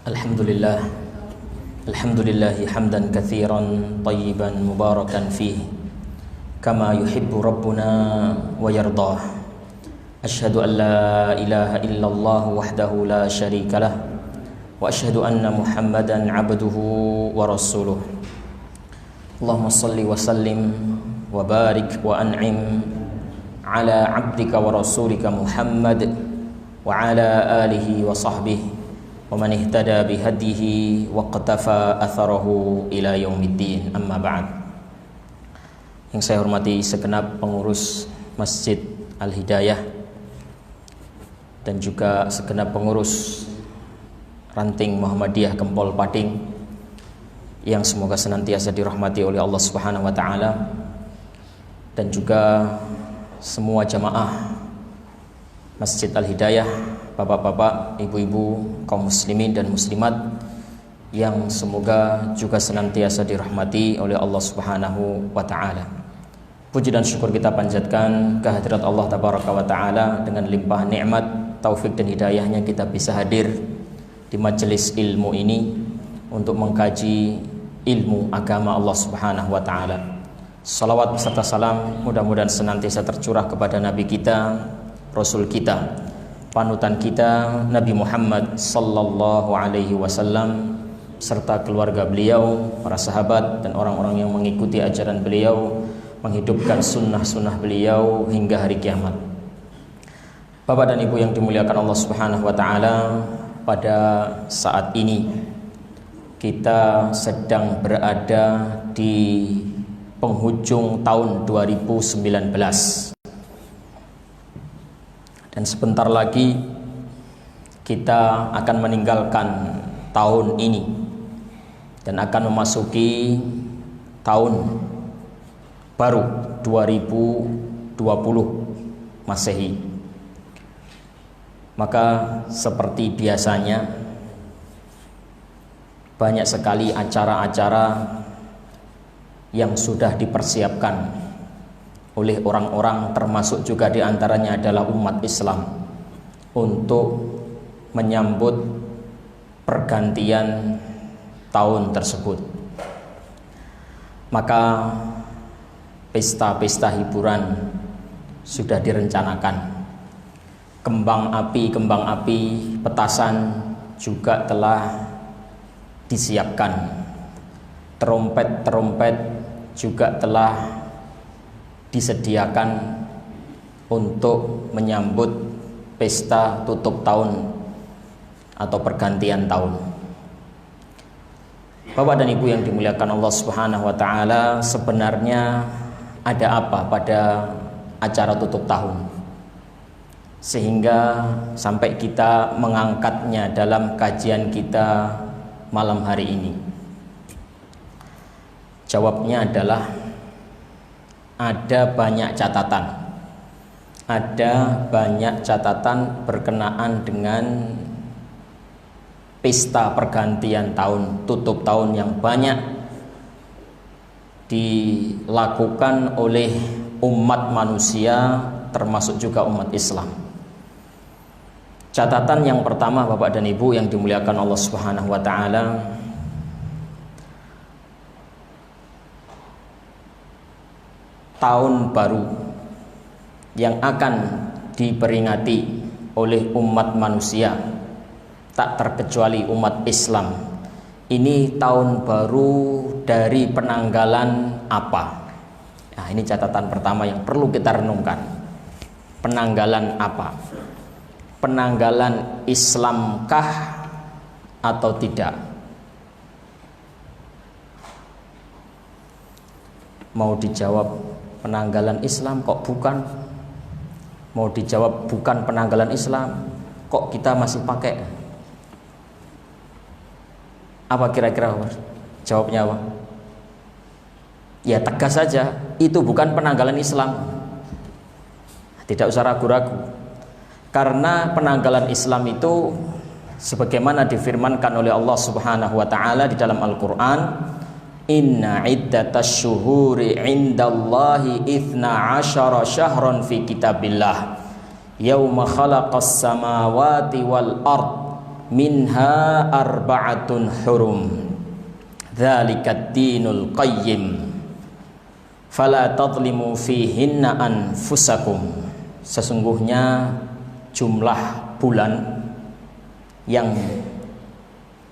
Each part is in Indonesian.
Alhamdulillah, alhamdulillahi hamdan katsiran tayyiban mubarakan fih kama yuhibbu rabbuna wa yardah. Asyhadu an la ilaha illallah wahdahu la syarikalah wa asyhadu anna Muhammadan abduhu wa rasuluh. Allahumma salli wa sallim wa barik wa an'im ala abdika wa rasulika Muhammad wa ala alihi wa sahbihi wa man ihtada bihadihi wa qatafa atharahu ila yaumiddin, amma ba'd. Yang saya hormati segenap pengurus Masjid Al-Hidayah dan juga segenap pengurus ranting Muhammadiyah Gempol Pading yang semoga senantiasa dirahmati oleh Allah Subhanahu wa taala, dan juga semua jamaah Masjid Al-Hidayah, bapak-bapak, ibu-ibu, kaum muslimin dan muslimat yang semoga juga senantiasa dirahmati oleh Allah Subhanahu wa taala. Puji dan syukur kita panjatkan kehadirat Allah Tabaraka wa taala. Dengan limpah nikmat, taufik dan hidayahnya kita bisa hadir di majelis ilmu ini untuk mengkaji ilmu agama Allah Subhanahu wa taala. Salawat beserta salam mudah-mudahan senantiasa tercurah kepada Nabi kita, Rasul kita, panutan kita, Nabi Muhammad sallallahu alaihi wasallam, serta keluarga beliau, para sahabat dan orang-orang yang mengikuti ajaran beliau, menghidupkan sunnah-sunnah beliau hingga hari kiamat. Bapak dan Ibu yang dimuliakan Allah Subhanahu wa taala, pada saat ini kita sedang berada di penghujung tahun 2019. Dan sebentar lagi kita akan meninggalkan tahun ini dan akan memasuki tahun baru 2020 Masehi. Maka seperti biasanya banyak sekali acara-acara yang sudah dipersiapkan oleh orang-orang, termasuk juga diantaranya adalah umat Islam, untuk menyambut pergantian tahun tersebut. Maka pesta-pesta hiburan sudah direncanakan. Kembang api, petasan juga telah disiapkan. Trompet-trompet juga telah disediakan untuk menyambut pesta tutup tahun atau pergantian tahun. Bapak dan Ibu yang dimuliakan Allah Subhanahu wa taala, sebenarnya ada apa pada acara tutup tahun sehingga sampai kita mengangkatnya dalam kajian kita malam hari ini? Jawabnya adalah ada banyak catatan berkenaan dengan pesta pergantian tahun, tutup tahun yang banyak dilakukan oleh umat manusia, termasuk juga umat Islam. Catatan yang pertama, Bapak dan Ibu yang dimuliakan Allah Subhanahu wa taala, tahun baru yang akan diperingati oleh umat manusia, tak terkecuali umat Islam, ini tahun baru dari penanggalan apa? Nah, ini catatan pertama yang perlu kita renungkan. Penanggalan apa? Penanggalan Islamkah atau tidak? Mau dijawab penanggalan Islam, kok bukan? Mau dijawab bukan penanggalan Islam, kok kita masih pakai? Apa kira-kira jawabnya apa? Ya tegas saja, itu bukan penanggalan Islam. Tidak usah ragu-ragu. Karena penanggalan Islam itu sebagaimana difirmankan oleh Allah Subhanahu wa taala di dalam Al-Qur'an, Inna iddatas syuhuri indallahi ithna asyara syahran fi kitabillah Yawma khalaqas samawati wal ard minha arba'atun hurum dzalikad dinul qayyim fala tadlimu fihinna anfusakum. Sesungguhnya jumlah bulan yang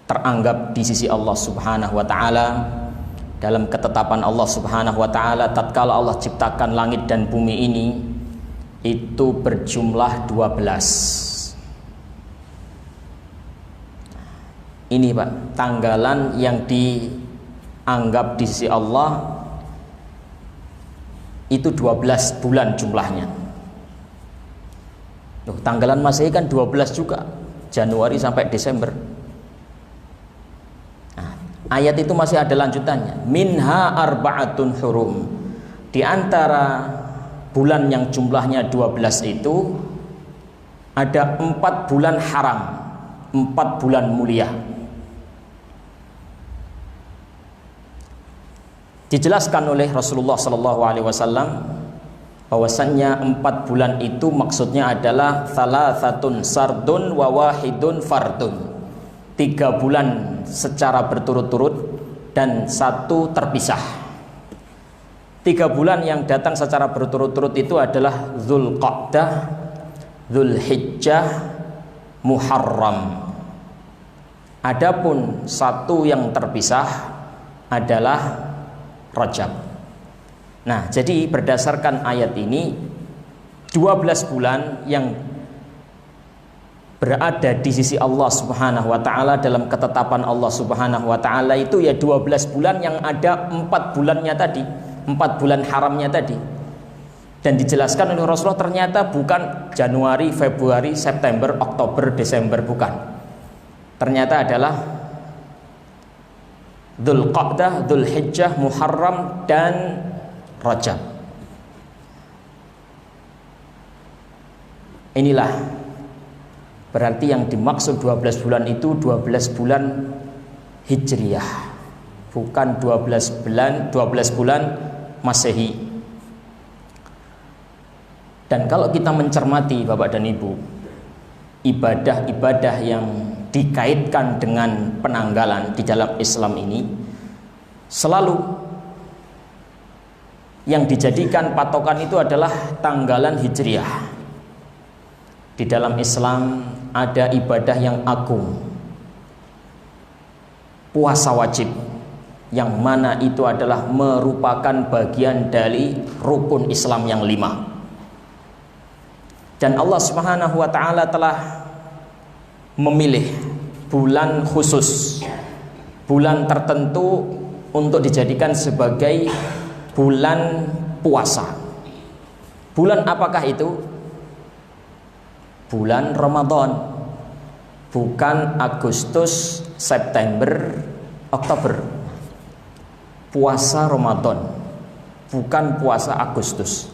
teranggap di sisi Allah Subhanahu wa taala dalam ketetapan Allah Subhanahu wa taala tatkala Allah ciptakan langit dan bumi ini itu berjumlah 12. Ini Pak, tanggalan yang dianggap di sisi Allah itu 12 bulan jumlahnya. Tanggalan Masehi kan 12 juga, Januari sampai Desember. Ayat itu masih ada lanjutannya. Minha arba'atun hurum. Di antara bulan yang jumlahnya 12 itu ada 4 bulan haram, 4 bulan mulia. Dijelaskan oleh Rasulullah SAW bahwasannya 4 bulan itu maksudnya adalah thalathatun sardun wa wahidun fardun. 3 bulan secara berturut-turut dan 1 terpisah. 3 bulan yang datang secara berturut-turut itu adalah Dzulqa'dah, Dzulhijjah, Muharram. Adapun 1 yang terpisah adalah Rajab. Nah, jadi berdasarkan ayat ini 12 bulan yang berada di sisi Allah Subhanahu wa taala dalam ketetapan Allah Subhanahu wa taala itu ya 12 bulan yang ada 4 bulannya tadi, 4 bulan haramnya tadi. Dan dijelaskan oleh Rasulullah ternyata bukan Januari, Februari, September, Oktober, Desember, bukan. Ternyata adalah Dzulqa'dah, Dzulhijjah, Muharram dan Rajab. Inilah berarti yang dimaksud 12 bulan itu 12 bulan Hijriyah, bukan 12 bulan Masehi. Dan kalau kita mencermati Bapak dan Ibu, ibadah-ibadah yang dikaitkan dengan penanggalan di dalam Islam ini selalu yang dijadikan patokan itu adalah tanggalan Hijriyah. Di dalam Islam ada ibadah yang agung, puasa wajib, yang mana itu adalah merupakan bagian dari rukun Islam yang 5. Dan Allah Subhanahu wa taala telah memilih bulan khusus, bulan tertentu untuk dijadikan sebagai bulan puasa. Bulan apakah itu? Bulan Ramadan, bukan Agustus, September, Oktober. Puasa Ramadan, bukan puasa Agustus,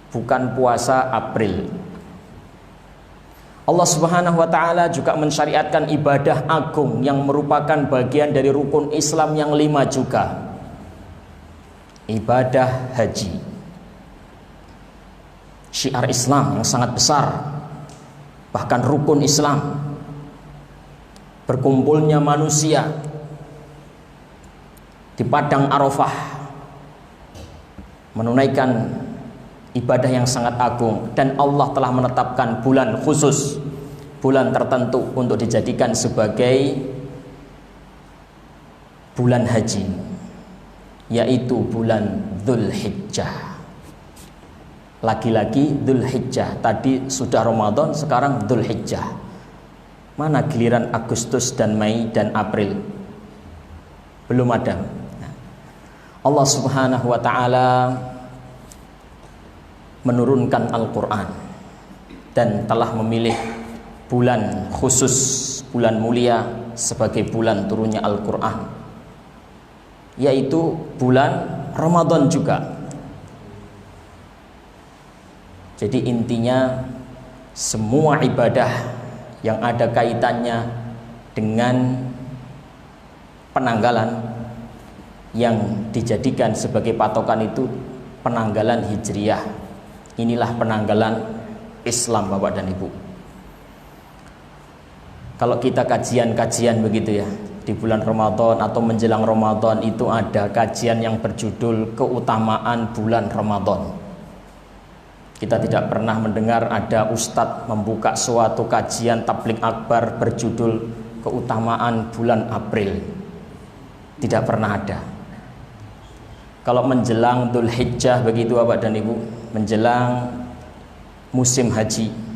bukan puasa April. Allah Subhanahu wa taala juga mensyariatkan ibadah agung yang merupakan bagian dari rukun Islam yang 5 juga. Ibadah haji. Syiar Islam yang sangat besar, bahkan rukun Islam. Berkumpulnya manusia di padang Arafah menunaikan ibadah yang sangat agung, dan Allah telah menetapkan bulan khusus, bulan tertentu untuk dijadikan sebagai bulan haji, yaitu bulan Dzulhijjah. Lagi-lagi Dzulhijjah, tadi sudah Ramadan, sekarang Dzulhijjah. Mana giliran Agustus dan Mei dan April? Belum ada. Allah Subhanahu wa taala menurunkan Al-Quran dan telah memilih bulan khusus, bulan mulia sebagai bulan turunnya Al-Quran, yaitu bulan Ramadan juga. Jadi intinya semua ibadah yang ada kaitannya dengan penanggalan yang dijadikan sebagai patokan itu penanggalan Hijriyah. Inilah penanggalan Islam Bapak dan Ibu. Kalau kita kajian-kajian begitu ya, di bulan Ramadan atau menjelang Ramadan itu ada kajian yang berjudul keutamaan bulan Ramadan. Kita tidak pernah mendengar ada ustadz membuka suatu kajian tabligh akbar berjudul keutamaan bulan April. Tidak pernah ada. Kalau menjelang Dzulhijjah begitu Bapak dan Ibu, menjelang musim haji,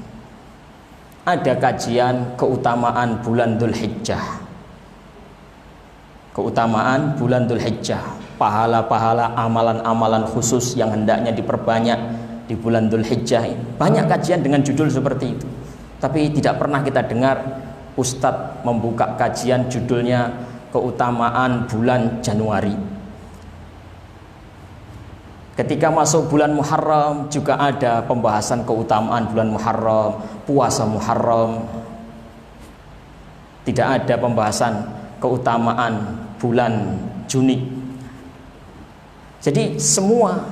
ada kajian keutamaan bulan Dzulhijjah. Keutamaan bulan Dzulhijjah, pahala-pahala amalan-amalan khusus yang hendaknya diperbanyak di bulan Dzulhijjah. Banyak kajian dengan judul seperti itu. Tapi tidak pernah kita dengar ustadz membuka kajian judulnya keutamaan bulan Januari. Ketika masuk bulan Muharram juga ada pembahasan keutamaan bulan Muharram, puasa Muharram. Tidak ada pembahasan keutamaan bulan Juni. Jadi semua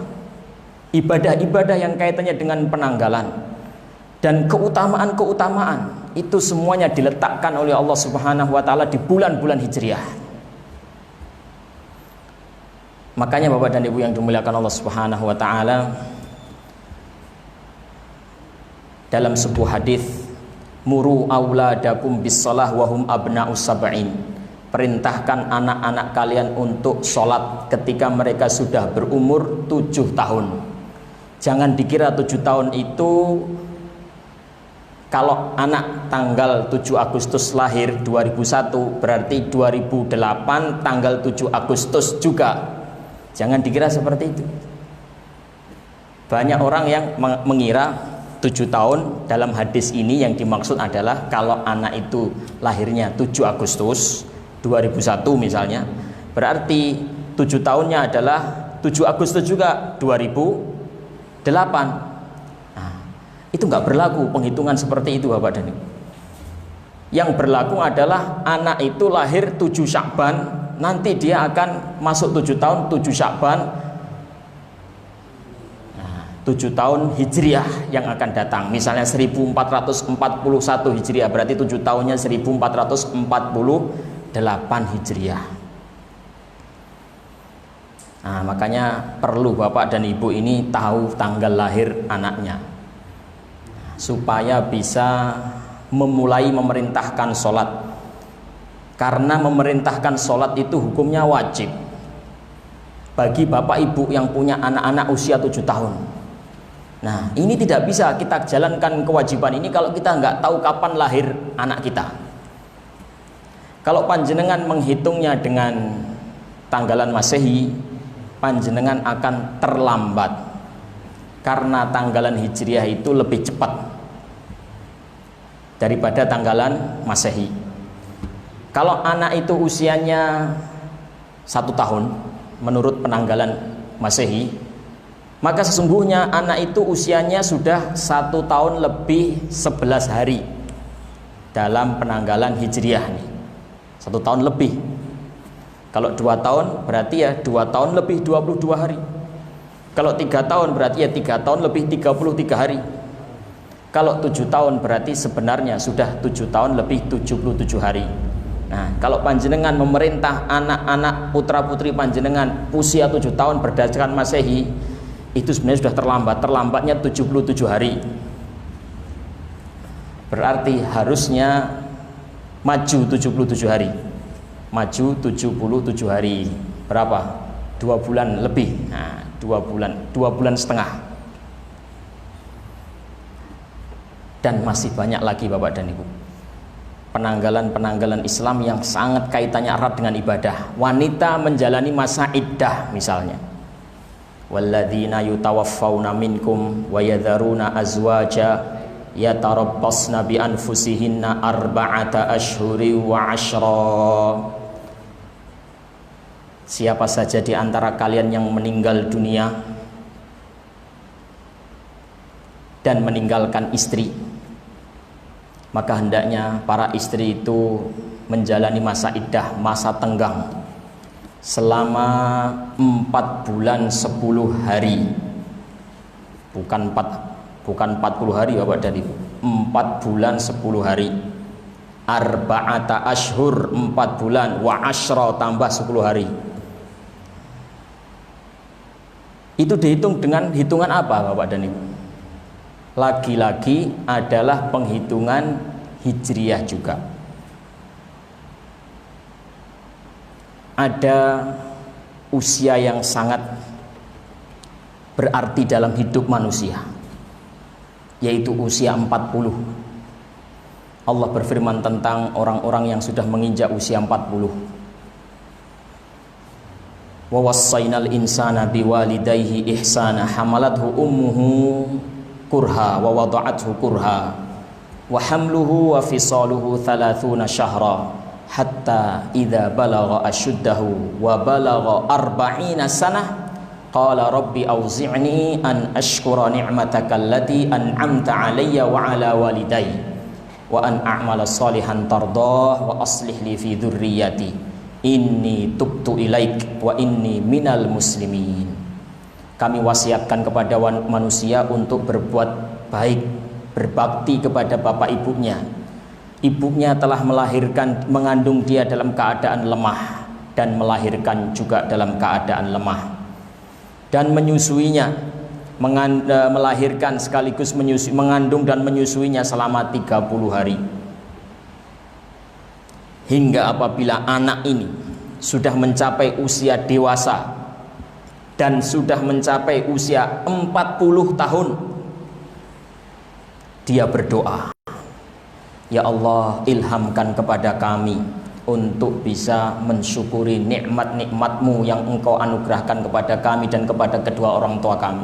ibadah-ibadah yang kaitannya dengan penanggalan dan keutamaan-keutamaan itu semuanya diletakkan oleh Allah Subhanahu wa taala di bulan-bulan Hijriah. Makanya Bapak dan Ibu yang dimuliakan Allah Subhanahu wa taala, dalam sebuah hadis, muru auladakum bis-shalah wa hum abna'us sab'in. Perintahkan anak-anak kalian untuk sholat ketika mereka sudah berumur 7 tahun. Jangan dikira 7 tahun itu kalau anak tanggal 7 Agustus lahir 2001 berarti 2008 tanggal 7 Agustus juga. Jangan dikira seperti itu. Banyak orang yang mengira 7 tahun dalam hadis ini yang dimaksud adalah kalau anak itu lahirnya 7 Agustus 2001 misalnya, berarti 7 tahunnya adalah 7 Agustus juga 2008. Nah, itu nggak berlaku penghitungan seperti itu Bapak dan Ibu. Yang berlaku adalah anak itu lahir 7 Sya'ban, nanti dia akan masuk 7 tahun 7 Sya'ban, 7 tahun Hijriah yang akan datang. Misalnya 1441 Hijriah, berarti 7 tahunnya 1448 Hijriah. Nah, makanya perlu Bapak dan Ibu ini tahu tanggal lahir anaknya supaya bisa memulai memerintahkan sholat. Karena memerintahkan sholat itu hukumnya wajib bagi bapak ibu yang punya anak-anak usia 7 tahun. Nah, ini tidak bisa kita jalankan kewajiban ini kalau kita nggak tahu kapan lahir anak kita. Kalau panjenengan menghitungnya dengan tanggalan Masehi, panjenengan akan terlambat karena tanggalan Hijriah itu lebih cepat daripada tanggalan Masehi. Kalau anak itu usianya 1 tahun menurut penanggalan Masehi, maka sesungguhnya anak itu usianya sudah 1 tahun lebih 11 hari dalam penanggalan Hijriah nih. 1 tahun lebih. Kalau 2 tahun berarti ya 2 tahun lebih 22 hari. Kalau 3 tahun berarti ya 3 tahun lebih 33 hari. Kalau 7 tahun berarti sebenarnya sudah 7 tahun lebih 77 hari. Nah, kalau panjenengan memerintah anak-anak putra putri panjenengan usia 7 tahun berdasarkan Masehi, itu sebenarnya sudah terlambat. Terlambatnya 77 hari. Berarti harusnya maju 77 hari. Maju 77 hari. Berapa? 2 bulan lebih. Nah, 2 bulan setengah. Dan masih banyak lagi Bapak dan Ibu, penanggalan-penanggalan Islam yang sangat kaitannya erat dengan ibadah. Wanita menjalani masa iddah misalnya, walladzina yutawaffawna minkum wa yadharuna azwaja yatarabbasna bi anfusihinna arba'ata ashhuri wa 'ashra. Siapa saja di antara kalian yang meninggal dunia dan meninggalkan istri, maka hendaknya para istri itu menjalani masa iddah, masa tenggang selama 4 bulan 10 hari. Bukan 40 hari Bapak dan Ibu, 4 bulan 10 hari. arba'ata ashhur 4 bulan wa asyra tambah 10 hari. Itu dihitung dengan hitungan apa Bapak dan Ibu? Lagi-lagi adalah penghitungan hijriyah juga. Ada usia yang sangat berarti dalam hidup manusia, yaitu usia 40. Allah berfirman tentang orang-orang yang sudah menginjak usia 40. Wa wassaynal insana biwalidayhi ihsana hamalathu ummuhu kurha wa wada'athu kurha wa hamluhu wa fisaluhu 30 syahra hatta idza balagha ashuddahu wa balagha 40 sanah qala rabbi auzi'ni an ashkura ni'mataka allati an'amta 'alayya wa 'ala walidayya wa an a'mala shalihan tardah wa aslih li fi dzurriyyati inni tubtu ilaik wa inni minal muslimin. Kami wasiatkan kepada manusia untuk berbuat baik, berbakti kepada bapak ibunya. Ibunya telah melahirkan, mengandung dia dalam keadaan lemah dan melahirkan juga dalam keadaan lemah, dan menyusuinya, melahirkan sekaligus menyusui, mengandung dan menyusuinya selama 30 hari. Hingga apabila anak ini sudah mencapai usia dewasa dan sudah mencapai usia 40 tahun, dia berdoa, ya Allah, ilhamkan kepada kami untuk bisa mensyukuri nikmat-nikmat-Mu yang Engkau anugerahkan kepada kami dan kepada kedua orang tua kami.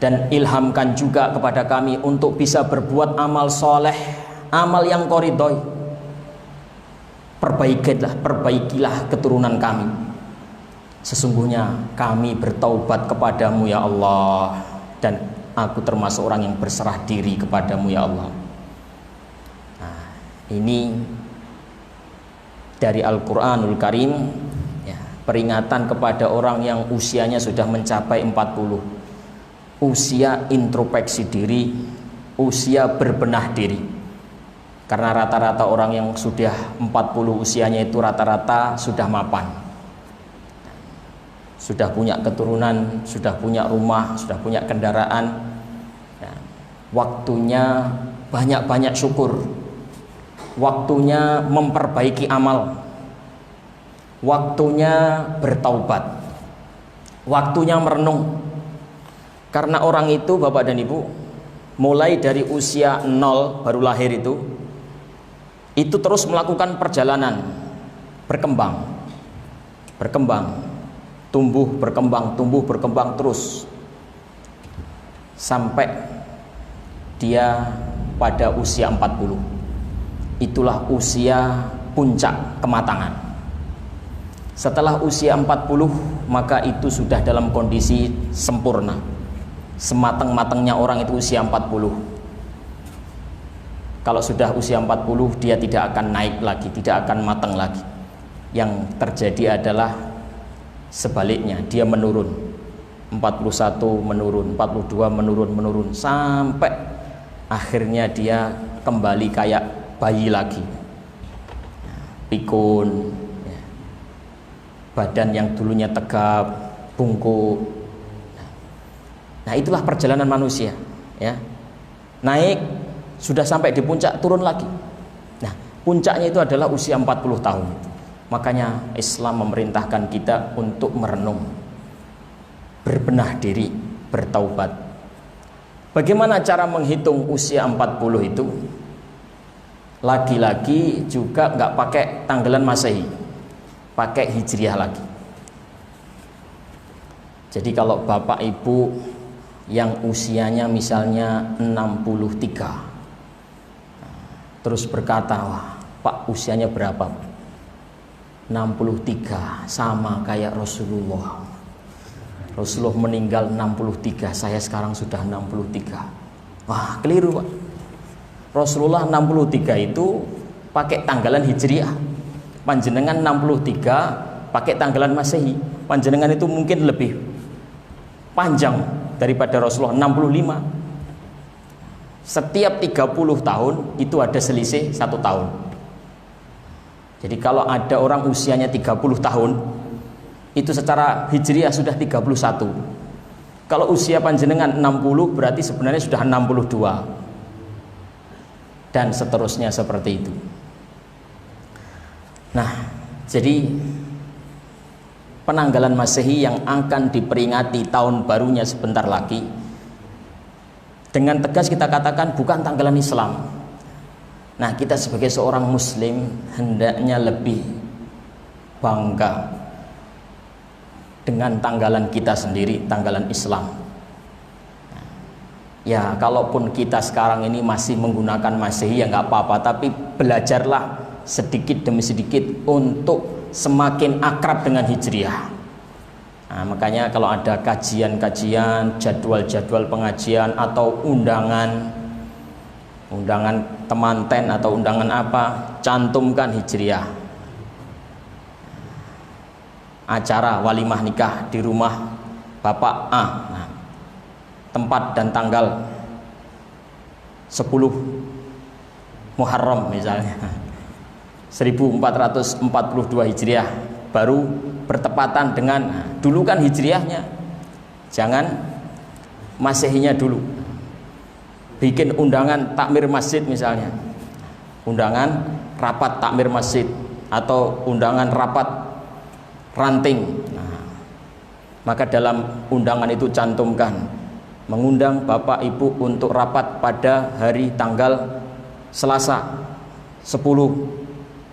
Dan ilhamkan juga kepada kami untuk bisa berbuat amal soleh, amal yang Kau ridhoi. Perbaikilah keturunan kami. Sesungguhnya kami bertaubat kepadamu ya Allah, dan aku termasuk orang yang berserah diri kepadamu ya Allah. Nah, ini dari Al-Quranul Karim ya, peringatan kepada orang yang usianya sudah mencapai 40, usia introspeksi diri, usia berbenah diri. Karena rata-rata orang yang sudah 40 usianya itu rata-rata sudah mapan, sudah punya keturunan, sudah punya rumah, sudah punya kendaraan. Waktunya banyak-banyak syukur, waktunya memperbaiki amal, waktunya bertaubat, waktunya merenung. Karena orang itu Bapak dan Ibu, mulai dari usia 0 baru lahir itu terus melakukan perjalanan berkembang, tumbuh berkembang terus sampai dia pada usia 40. Itulah usia puncak kematangan. Setelah usia 40, maka itu sudah dalam kondisi sempurna. Sematang-matangnya orang itu usia 40. Kalau sudah usia 40, dia tidak akan naik lagi, tidak akan matang lagi. Yang terjadi adalah sebaliknya, dia menurun. 41 menurun, 42 menurun sampai akhirnya dia kembali kayak bayi lagi, pikun, badan yang dulunya tegap, bungkuk. Nah, itulah perjalanan manusia ya. Naik, sudah sampai di puncak, turun lagi. Nah, puncaknya itu adalah usia 40 tahun. Makanya Islam memerintahkan kita untuk merenung, berbenah diri, bertaubat. Bagaimana cara menghitung usia 40 itu? Lagi-lagi juga nggak pakai tanggalan Masehi, pakai Hijriah lagi. Jadi kalau Bapak Ibu yang usianya misalnya 63, terus berkata, wah Pak usianya berapa? 63, sama kayak Rasulullah. Rasulullah meninggal 63, saya sekarang sudah 63. Wah, keliru Pak. Rasulullah 63 itu pakai tanggalan Hijriah. Panjenengan 63 pakai tanggalan Masehi. Panjenengan itu mungkin lebih panjang daripada Rasulullah 65. Setiap 30 tahun itu ada selisih 1 tahun. Jadi kalau ada orang usianya 30 tahun, itu secara hijriah sudah 31. Kalau usia panjenengan 60, berarti sebenarnya sudah 62. Dan seterusnya seperti itu. Nah, jadi penanggalan Masehi yang akan diperingati tahun barunya sebentar lagi, dengan tegas kita katakan bukan tanggalan Islam. Nah, kita sebagai seorang muslim hendaknya lebih bangga dengan tanggalan kita sendiri, tanggalan Islam. Ya, kalaupun kita sekarang ini masih menggunakan Masehi ya nggak apa-apa, tapi belajarlah sedikit demi sedikit untuk semakin akrab dengan Hijriah. Nah, makanya kalau ada kajian-kajian, jadwal-jadwal pengajian atau undangan temanten atau undangan apa, cantumkan Hijriah. Acara walimah nikah di rumah Bapak A. Nah, tempat dan tanggal 10 Muharram misalnya 1442 Hijriah, baru bertepatan dengan, dulu kan Hijriahnya, jangan Masehinya dulu. Bikin undangan takmir masjid misalnya, undangan rapat takmir masjid atau undangan rapat ranting. Nah, maka dalam undangan itu cantumkan mengundang Bapak Ibu untuk rapat pada hari tanggal Selasa 10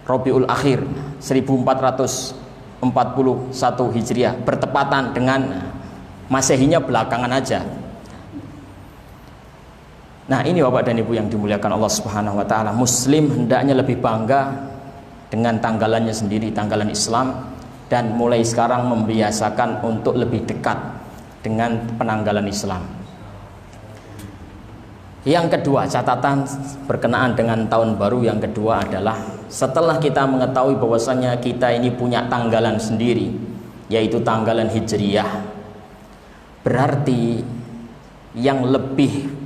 Rabiul Akhir 1441 Hijriah, bertepatan dengan Masehinya belakangan aja. Nah, ini Bapak dan Ibu yang dimuliakan Allah Subhanahu wa taala, muslim hendaknya lebih bangga dengan tanggalannya sendiri, tanggalan Islam, dan mulai sekarang membiasakan untuk lebih dekat dengan penanggalan Islam. Yang kedua, catatan berkenaan dengan tahun baru yang kedua adalah setelah kita mengetahui bahwasannya kita ini punya tanggalan sendiri, yaitu tanggalan Hijriyah, berarti yang lebih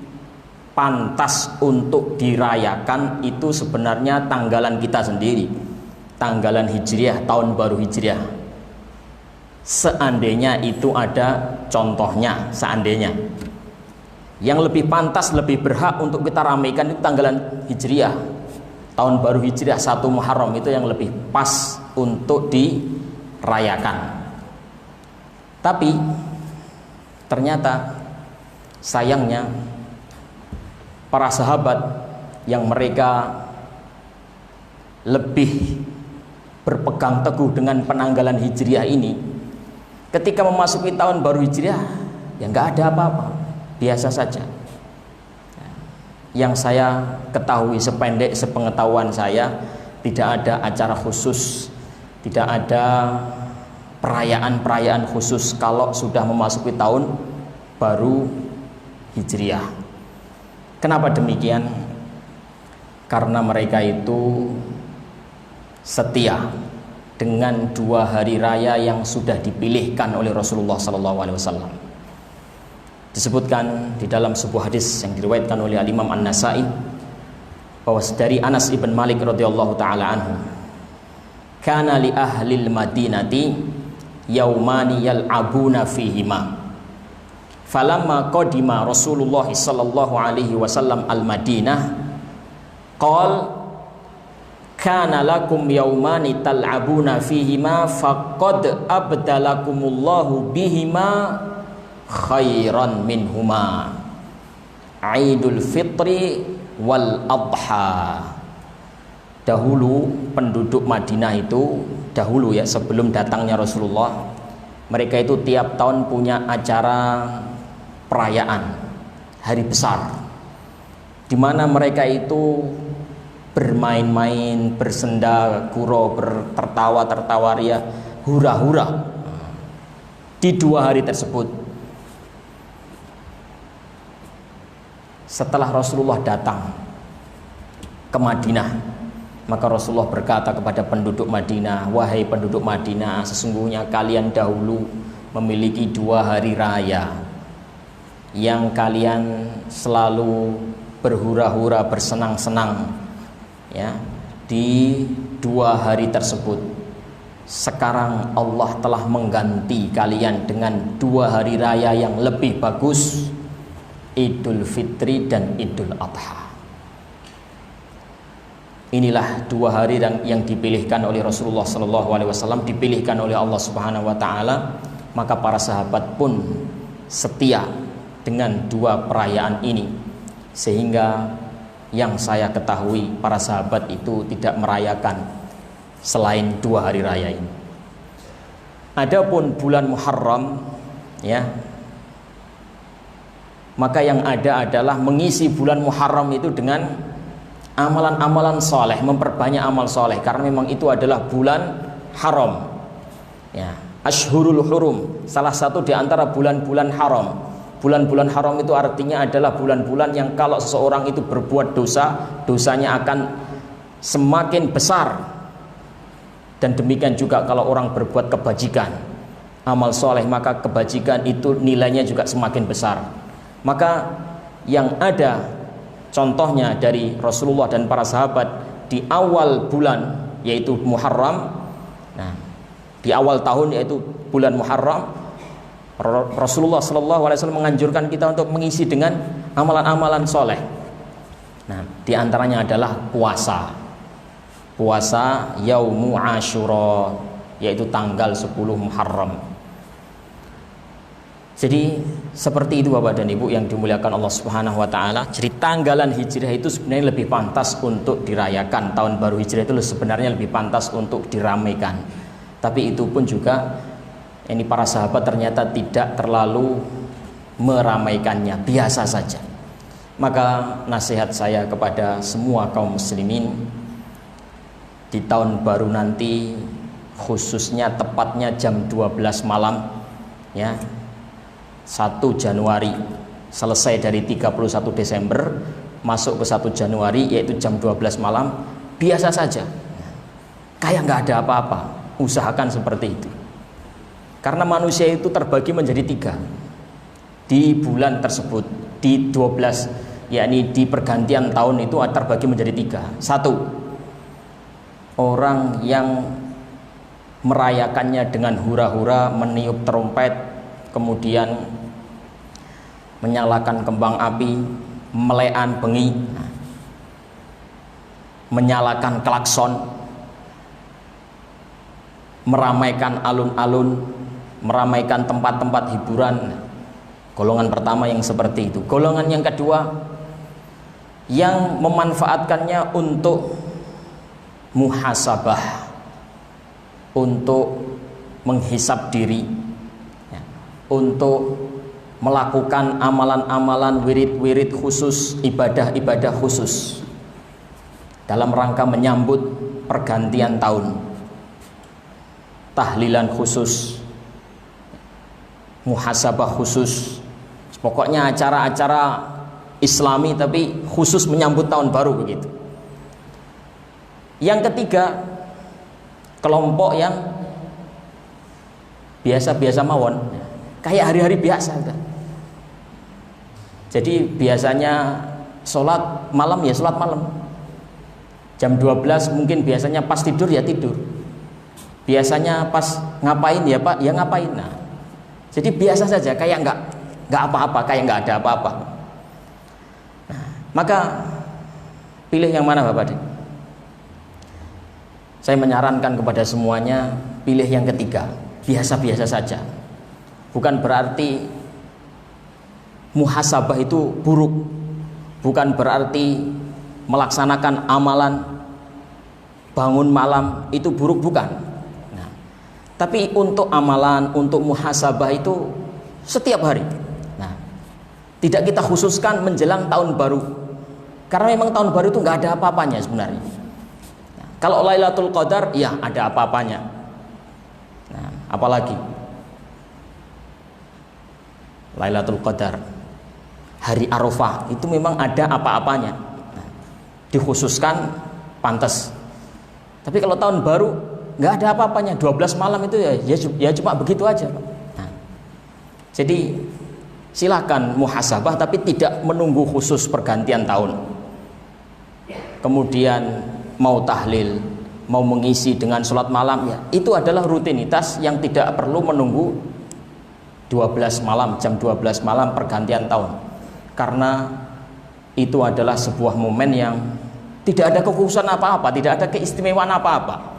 pantas untuk dirayakan itu sebenarnya tanggalan kita sendiri, tanggalan Hijriyah, tahun baru Hijriyah. Seandainya itu ada contohnya, seandainya yang lebih pantas, lebih berhak untuk kita ramaikan itu tanggalan Hijriyah, tahun baru Hijriyah 1 Muharram, itu yang lebih pas untuk dirayakan. Tapi ternyata sayangnya para sahabat yang mereka lebih berpegang teguh dengan penanggalan Hijriyah ini, ketika memasuki tahun baru Hijriyah ya nggak ada apa-apa, biasa saja. Yang saya ketahui, sependek sepengetahuan saya, tidak ada acara khusus, tidak ada perayaan-perayaan khusus kalau sudah memasuki tahun baru Hijriyah. Kenapa demikian? Karena mereka itu setia dengan 2 hari raya yang sudah dipilihkan oleh Rasulullah SAW. Disebutkan di dalam sebuah hadis yang diriwayatkan oleh Imam An-Nasai, bahwa dari Anas ibn Malik radhiyallahu taala anhu, kana li ahlil madinati yaumani yal'abuna fihima, falamma qadima Rasulullah sallallahu alaihi wasallam al-Madinah qala kana lakum yaumani tal'abuna fihima faqad abdalakumullahu bihima khairan minhuma Aidul Fitri wal Adha. Dahulu penduduk Madinah itu, dahulu ya, sebelum datangnya Rasulullah, mereka itu tiap tahun punya acara perayaan hari besar, di mana mereka itu bermain-main, bersenda gurau, tertawa ria, hura-hura di 2 hari tersebut. Setelah Rasulullah datang ke Madinah, maka Rasulullah berkata kepada penduduk Madinah, wahai penduduk Madinah, sesungguhnya kalian dahulu memiliki 2 hari raya yang kalian selalu berhura-hura, bersenang-senang ya di 2 hari tersebut. Sekarang Allah telah mengganti kalian dengan 2 hari raya yang lebih bagus, Idul Fitri dan Idul Adha. Inilah 2 hari yang dipilihkan oleh Rasulullah SAW, dipilihkan oleh Allah Subhanahu wa taala. Maka para sahabat pun setia dengan 2 perayaan ini, sehingga yang saya ketahui para sahabat itu tidak merayakan selain 2 hari raya ini. Adapun bulan Muharram ya, maka yang ada adalah mengisi bulan Muharram itu dengan amalan-amalan soleh, memperbanyak amal soleh, karena memang itu adalah bulan haram ya, Ashhurul Hurum, salah satu di antara bulan-bulan haram. Bulan-bulan haram itu artinya adalah bulan-bulan yang kalau seseorang itu berbuat dosa, dosanya akan semakin besar. Dan demikian juga kalau orang berbuat kebajikan, amal soleh, maka kebajikan itu nilainya juga semakin besar. Maka yang ada contohnya dari Rasulullah dan para sahabat di awal bulan, yaitu Muharram. Nah, di awal tahun yaitu bulan Muharram, Rasulullah SAW menganjurkan kita untuk mengisi dengan amalan-amalan soleh. Nah, di antaranya adalah puasa Yaumu Ashura, yaitu tanggal 10 Muharram. Jadi seperti itu Bapak dan Ibu yang dimuliakan Allah Subhanahu wa taala. Jadi tanggalan Hijriah itu sebenarnya lebih pantas untuk dirayakan. Tahun baru Hijriah itu sebenarnya lebih pantas untuk diramaikan. Tapi itu pun juga ini para sahabat ternyata tidak terlalu meramaikannya, biasa saja. Maka nasihat saya kepada semua kaum muslimin, di tahun baru nanti, khususnya tepatnya jam 12 malam ya, 1 Januari, selesai dari 31 Desember masuk ke 1 Januari, yaitu jam 12 malam, biasa saja, kayak nggak ada apa-apa. Usahakan seperti itu, karena manusia itu terbagi menjadi 3 di bulan tersebut, di 12, yakni di pergantian tahun itu terbagi menjadi 3. 1, orang yang merayakannya dengan hura-hura, meniup trompet, kemudian menyalakan kembang api, melean bengi, menyalakan klakson, meramaikan alun-alun, meramaikan tempat-tempat hiburan. Golongan pertama yang seperti itu. Golongan yang kedua yang memanfaatkannya untuk muhasabah, untuk menghisap diri ya, untuk melakukan amalan-amalan wirid-wirid khusus, ibadah-ibadah khusus dalam rangka menyambut pergantian tahun. Tahlilan khusus, muhasabah khusus, pokoknya acara-acara Islami tapi khusus menyambut tahun baru begitu. Yang ketiga, kelompok yang biasa-biasa mawon, kayak hari-hari biasa. Jadi biasanya sholat malam ya sholat malam, jam 12 mungkin biasanya pas tidur ya tidur, biasanya pas ngapain ya Pak ya ngapain. Nah, jadi biasa saja, kayak nggak apa-apa, kayak nggak ada apa-apa. Nah, maka pilih yang mana Bapak? Saya menyarankan kepada semuanya, pilih yang ketiga, biasa-biasa saja. Bukan berarti muhasabah itu buruk, bukan berarti melaksanakan amalan bangun malam itu buruk, bukan. Nah, tapi untuk amalan, untuk muhasabah itu setiap hari. Nah, tidak kita khususkan menjelang tahun baru, karena memang tahun baru itu nggak ada apa-apanya sebenarnya. Kalau Lailatul Qadar, ya ada apa-apanya. Nah, apalagi Lailatul Qadar, hari Arafah, itu memang ada apa-apanya. Nah, dikhususkan pantas. Tapi kalau tahun baru nggak ada apa-apanya, 12 malam itu ya cuma begitu aja. Nah, jadi silakan muhasabah, tapi tidak menunggu khusus pergantian tahun. Kemudian mau tahlil, mau mengisi dengan sholat malam, ya itu adalah rutinitas yang tidak perlu menunggu 12 malam, jam 12 malam pergantian tahun, karena itu adalah sebuah momen yang tidak ada kekhususan apa-apa, tidak ada keistimewaan apa-apa.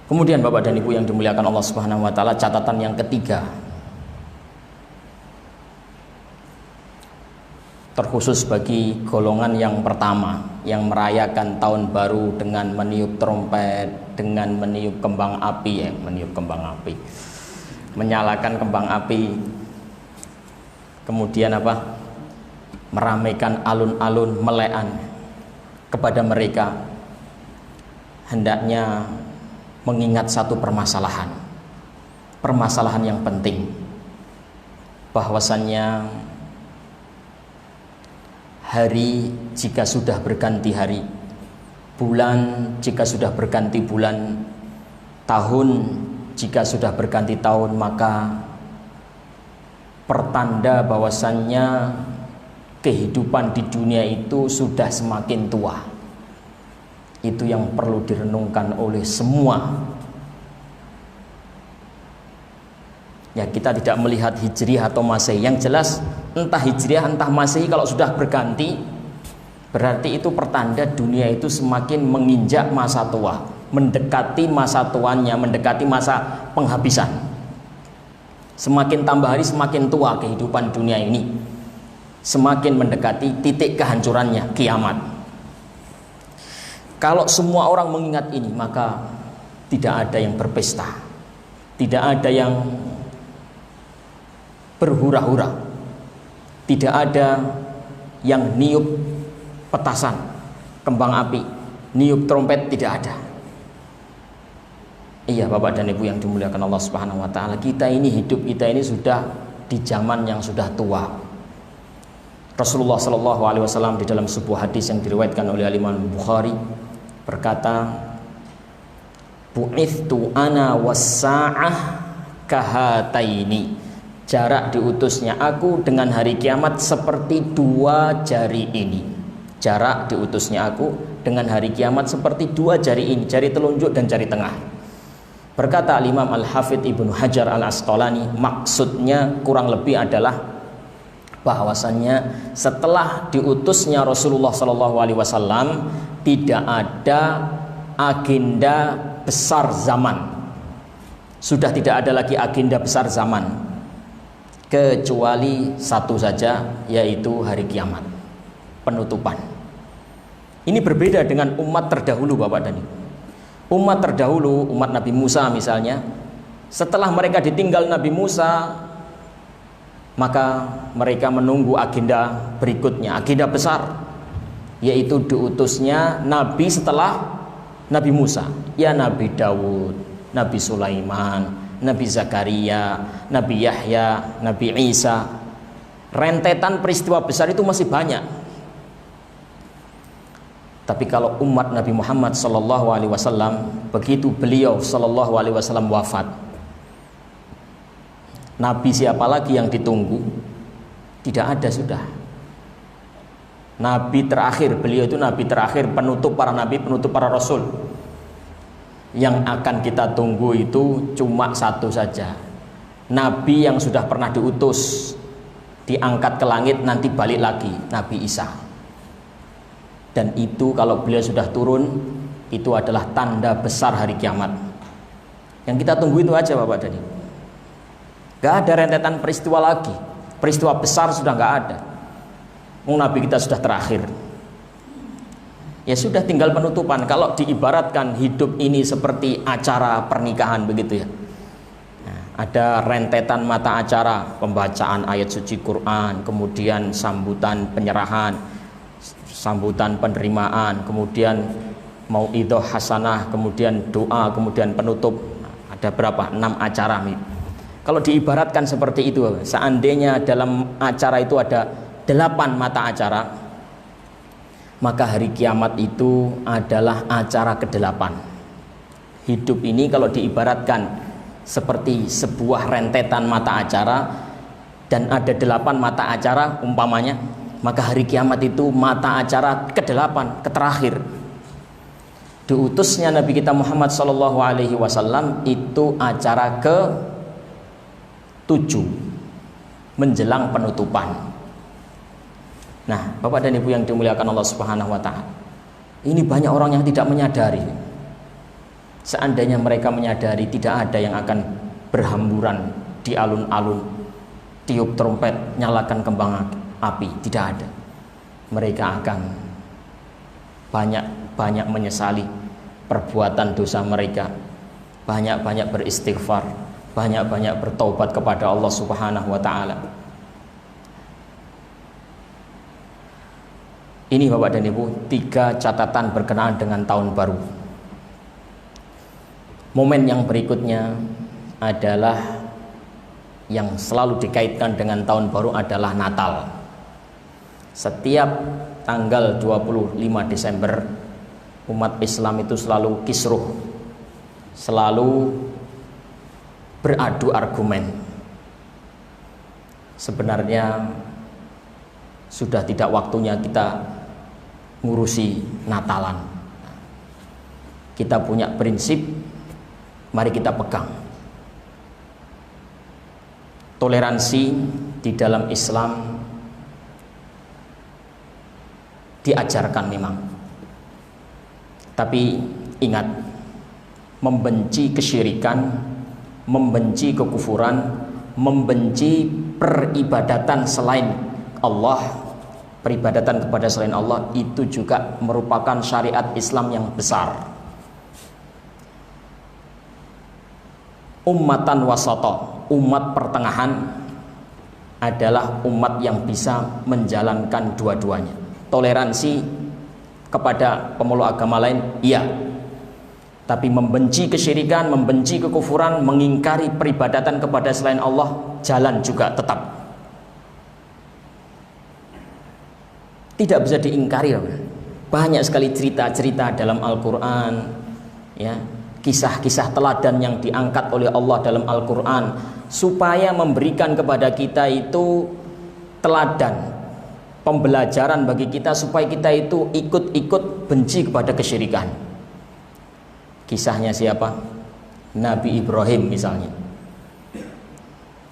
Kemudian Bapak dan Ibu yang dimuliakan Allah Subhanahu wa taala, catatan yang ketiga terkhusus bagi golongan yang pertama yang merayakan tahun baru dengan meniup trompet, dengan meniup kembang api, menyalakan kembang api, kemudian apa? Meramaikan alun-alun melean. Kepada mereka hendaknya mengingat satu permasalahan yang penting, bahwasannya hari jika sudah berganti hari, bulan jika sudah berganti bulan, tahun jika sudah berganti tahun, maka pertanda bahwasannya kehidupan di dunia itu sudah semakin tua. Itu yang perlu direnungkan oleh semua. Ya, kita tidak melihat Hijriah atau Masehi. Yang jelas entah Hijriah entah Masehi, kalau sudah berganti berarti itu pertanda dunia itu semakin menginjak masa tua, mendekati masa tuanya, mendekati masa penghabisan. Semakin tambah hari semakin tua kehidupan dunia ini, semakin mendekati titik kehancurannya, kiamat. Kalau semua orang mengingat ini, maka tidak ada yang berpesta, tidak ada yang berhura-hura, tidak ada yang niup petasan, kembang api, niup trompet, tidak ada. Iya Bapak dan Ibu yang dimuliakan Allah Subhanahu wa taala, kita ini hidup, kita ini sudah di zaman yang sudah tua. Rasulullah Shallallahu alaihi wasallam di dalam sebuah hadis yang diriwayatkan oleh Imam Bukhari berkata, "Bu'ithtu ana was-sa'ah kahataini." Jarak diutusnya aku dengan hari kiamat seperti dua jari ini. Jarak diutusnya aku dengan hari kiamat seperti dua jari ini, jari telunjuk dan jari tengah. Berkata Imam Al-Hafidh Ibnu Hajar Al-Asqalani, maksudnya kurang lebih adalah bahwasannya setelah diutusnya Rasulullah SAW tidak ada agenda besar zaman. Sudah tidak ada lagi agenda besar zaman, kecuali satu saja, yaitu hari kiamat, penutupan. Ini berbeda dengan umat terdahulu Bapak dan Ibu. Umat terdahulu, umat Nabi Musa misalnya, setelah mereka ditinggal Nabi Musa, maka mereka menunggu agenda berikutnya, agenda besar, yaitu diutusnya Nabi setelah Nabi Musa, ya Nabi Daud, Nabi Sulaiman, Nabi Zakaria, Nabi Yahya, Nabi Isa. Rentetan peristiwa besar itu masih banyak. Tapi kalau umat Nabi Muhammad Sallallahu Alaihi Wasallam, begitu beliau Sallallahu Alaihi Wasallam wafat, Nabi siapa lagi yang ditunggu? Tidak ada sudah. Nabi terakhir, beliau itu Nabi terakhir, penutup para Nabi, penutup para Rasul. Yang akan kita tunggu itu cuma satu saja, Nabi yang sudah pernah diutus, diangkat ke langit, nanti balik lagi, Nabi Isa. Dan itu kalau beliau sudah turun, itu adalah tanda besar hari kiamat. Yang kita tunggu itu aja Bapak dan Ibu. Gak ada rentetan peristiwa lagi, peristiwa besar sudah gak ada. Nabi kita sudah terakhir. Ya sudah, tinggal penutupan. Kalau diibaratkan hidup ini seperti acara pernikahan begitu ya. Nah, ada rentetan mata acara, pembacaan ayat suci Quran, kemudian sambutan penyerahan, sambutan penerimaan, kemudian mauidhah hasanah, kemudian doa, kemudian penutup. Ada berapa? 6 acara. Kalau diibaratkan seperti itu, seandainya dalam acara itu ada 8 mata acara, maka hari kiamat itu adalah acara ke-8. Hidup ini kalau diibaratkan seperti sebuah rentetan mata acara, dan ada 8 mata acara umpamanya, maka hari kiamat itu mata acara ke-8, terakhir. Diutusnya Nabi kita Muhammad SAW itu acara ke-7 menjelang penutupan. Nah, Bapak dan Ibu yang dimuliakan Allah Subhanahu wa taala, ini banyak orang yang tidak menyadari. Seandainya mereka menyadari, tidak ada yang akan berhamburan di alun-alun, tiup trompet, nyalakan kembang api, tidak ada. Mereka akan banyak menyesali perbuatan dosa mereka, banyak beristighfar, banyak bertaubat kepada Allah Subhanahu wa taala. Ini Bapak dan Ibu, 3 catatan berkenaan dengan tahun baru. Momen yang berikutnya adalah yang selalu dikaitkan dengan tahun baru adalah Natal. Setiap tanggal 25 Desember umat Islam itu selalu kisruh, selalu beradu argumen. Sebenarnya sudah tidak waktunya kita ngurusi Natalan. Kita punya prinsip, mari kita pegang. Toleransi di dalam Islam diajarkan memang, tapi ingat, membenci kesyirikan, membenci kekufuran, membenci peribadatan selain Allah, peribadatan kepada selain Allah, itu juga merupakan syariat Islam yang besar. Ummatan wasata, umat pertengahan, adalah umat yang bisa menjalankan dua-duanya. Toleransi kepada pemeluk agama lain, iya, tapi membenci kesyirikan, membenci kekufuran, mengingkari peribadatan kepada selain Allah, jalan juga tetap. Tidak bisa diingkari. Banyak sekali cerita-cerita dalam Al-Quran, ya, kisah-kisah teladan yang diangkat oleh Allah dalam Al-Quran, supaya memberikan kepada kita itu teladan, pembelajaran bagi kita, supaya kita itu ikut-ikut benci kepada kesyirikan. Kisahnya siapa? Nabi Ibrahim misalnya.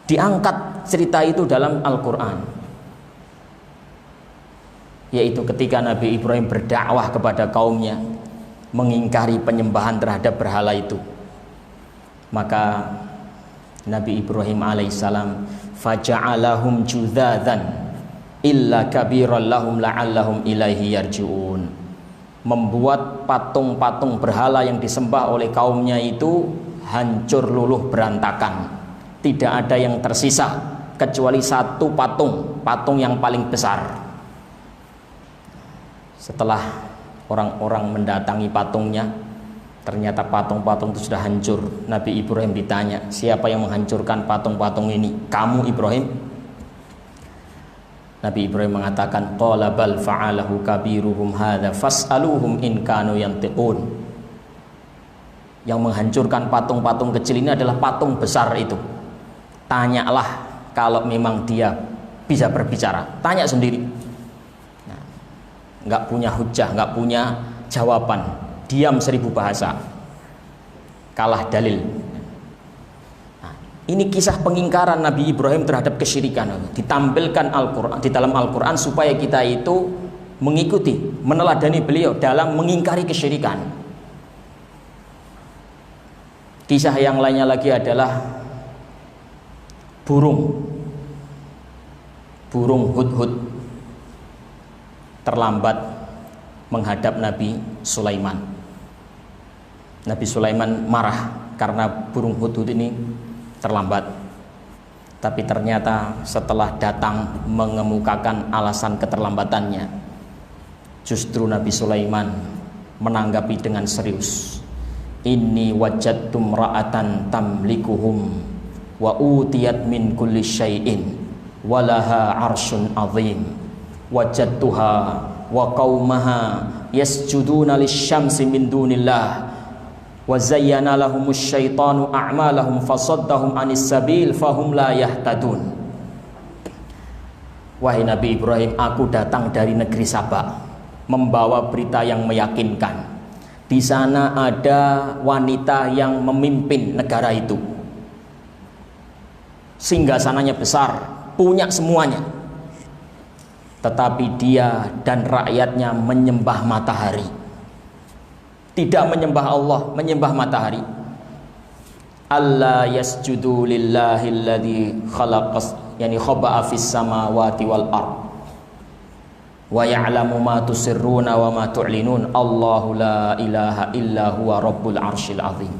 Diangkat cerita itu dalam Al-Quran, yaitu ketika Nabi Ibrahim berdakwah kepada kaumnya, mengingkari penyembahan terhadap berhala itu. Maka Nabi Ibrahim alaihissalam, faja'alahum judzadan illa kabiran lahum la'allahum ilaihi yarji'un, membuat patung-patung berhala yang disembah oleh kaumnya itu hancur luluh berantakan. Tidak ada yang tersisa kecuali satu patung yang paling besar. Setelah orang-orang mendatangi patungnya, ternyata patung-patung itu sudah hancur. Nabi Ibrahim ditanya, siapa yang menghancurkan patung-patung ini? Kamu, Ibrahim? Nabi Ibrahim mengatakan, qala bal fa'alahu kabiruhum hadza fas'aluhum in kanu yantiqun. Yang menghancurkan patung-patung kecil ini adalah patung besar itu. Tanyalah kalau memang dia bisa berbicara. Tanya sendiri. Nggak punya hujah, nggak punya jawaban, diam 1000 bahasa, kalah dalil. Nah, ini kisah pengingkaran Nabi Ibrahim terhadap kesyirikan, ditampilkan Al-Quran, di dalam Al-Quran, supaya kita itu mengikuti, meneladani beliau dalam mengingkari kesyirikan. Kisah yang lainnya lagi adalah burung hudhud terlambat menghadap Nabi Sulaiman. Nabi Sulaiman marah karena burung hudhud ini terlambat. Tapi ternyata setelah datang mengemukakan alasan keterlambatannya, justru Nabi Sulaiman menanggapi dengan serius. Inni wajadtum ra'atan tamlikuhum wa utiyat min kulli syai'in walaha arsyun azim wajadtuha wa qaumaha yasjuduna lisyamsi min dunillah wa zayyana lahumus syaitanu a'malahum fasaddahum anis sabil fahum la yahtadun. Wahai Nabi Ibrahim, aku datang dari negeri Saba membawa berita yang meyakinkan. Di sana ada wanita yang memimpin negara itu, singgasananya besar, punya semuanya, tetapi dia dan rakyatnya menyembah matahari, tidak menyembah Allah, menyembah matahari. Alla yasjudu lillahi alladzi khalaqas, yani khaba'a fis samawati wal ard wa ya'lamu ma tusirruna wa ma tu'linun, Allahu la ilaha illa huwa rabbul arsyil azim.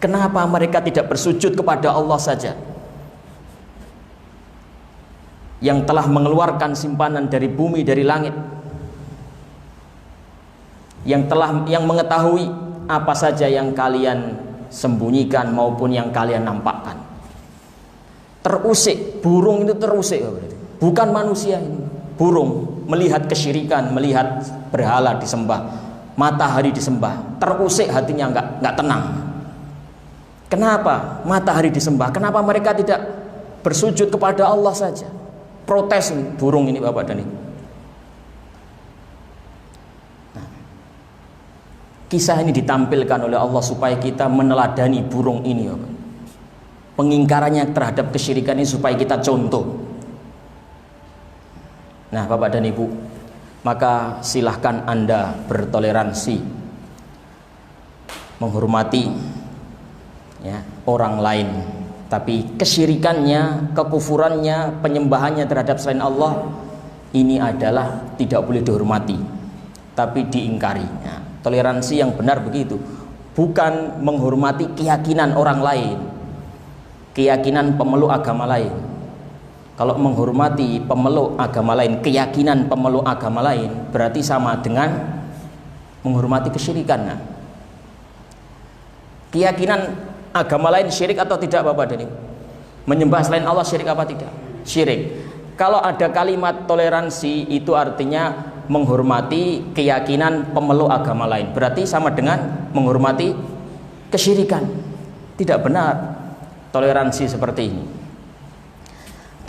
Kenapa mereka tidak bersujud kepada Allah saja yang telah mengeluarkan simpanan dari bumi, dari langit, yang mengetahui apa saja yang kalian sembunyikan maupun yang kalian nampakkan. Terusik, burung itu terusik, bukan manusia ini. Burung melihat kesyirikan, melihat berhala disembah, matahari disembah, terusik hatinya, nggak tenang. Kenapa matahari disembah? Kenapa mereka tidak bersujud kepada Allah saja? Protes ini, burung ini Bapak dan Ibu. Kisah ini ditampilkan oleh Allah supaya kita meneladani burung ini, Bapak. Pengingkarannya terhadap kesyirikan ini supaya kita contoh. Nah Bapak dan Ibu, maka silahkan Anda bertoleransi, menghormati ya, orang lain, tapi kesyirikannya, kekufurannya, penyembahannya terhadap selain Allah ini adalah tidak boleh dihormati, tapi diingkari. Ya, toleransi yang benar begitu, bukan menghormati keyakinan orang lain, keyakinan pemeluk agama lain. Kalau menghormati pemeluk agama lain, keyakinan pemeluk agama lain, berarti sama dengan menghormati kesyirikan. Nah, keyakinan agama lain syirik atau tidak Bapak dan Ibu? Menyembah selain Allah syirik apa tidak? Syirik. Kalau ada kalimat toleransi itu artinya menghormati keyakinan pemeluk agama lain, berarti sama dengan menghormati kesyirikan. Tidak benar toleransi seperti ini.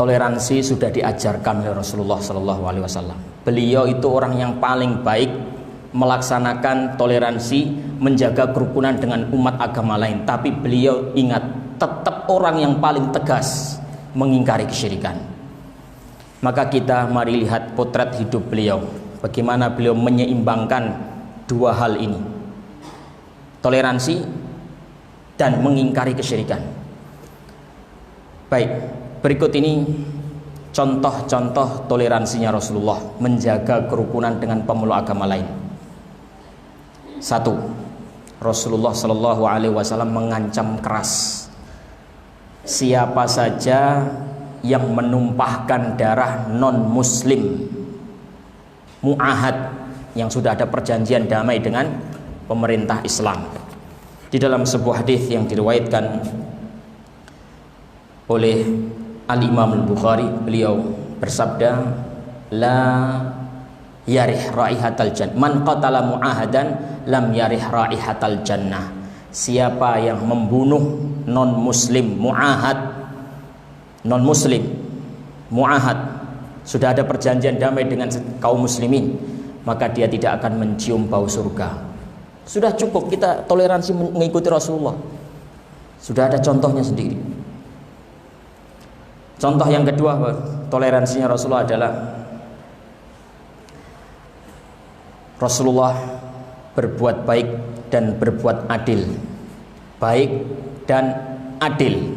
Toleransi sudah diajarkan oleh Rasulullah SAW. Beliau itu orang yang paling baik melaksanakan toleransi, menjaga kerukunan dengan umat agama lain. Tapi beliau ingat, tetap orang yang paling tegas mengingkari kesyirikan. Maka kita mari lihat potret hidup beliau, bagaimana beliau menyeimbangkan dua hal ini, toleransi dan mengingkari kesyirikan. Baik, berikut ini contoh-contoh toleransinya Rasulullah menjaga kerukunan dengan pemeluk agama lain. 1. Rasulullah Shallallahu Alaihi Wasallam mengancam keras siapa saja yang menumpahkan darah non muslim mu'ahad, yang sudah ada perjanjian damai dengan pemerintah Islam. Di dalam sebuah hadis yang diriwayatkan oleh Al-Imam Al-Bukhari, beliau bersabda, la yarih raihatal jannah, man qatala mu'ahadan lam yarih raihatal jannah. Siapa yang membunuh non muslim mu'ahad, non muslim mu'ahad, sudah ada perjanjian damai dengan kaum muslimin, maka dia tidak akan mencium bau surga. Sudah cukup kita toleransi mengikuti Rasulullah, sudah ada contohnya sendiri. Contoh yang kedua toleransinya Rasulullah adalah Rasulullah berbuat baik dan berbuat adil, baik dan adil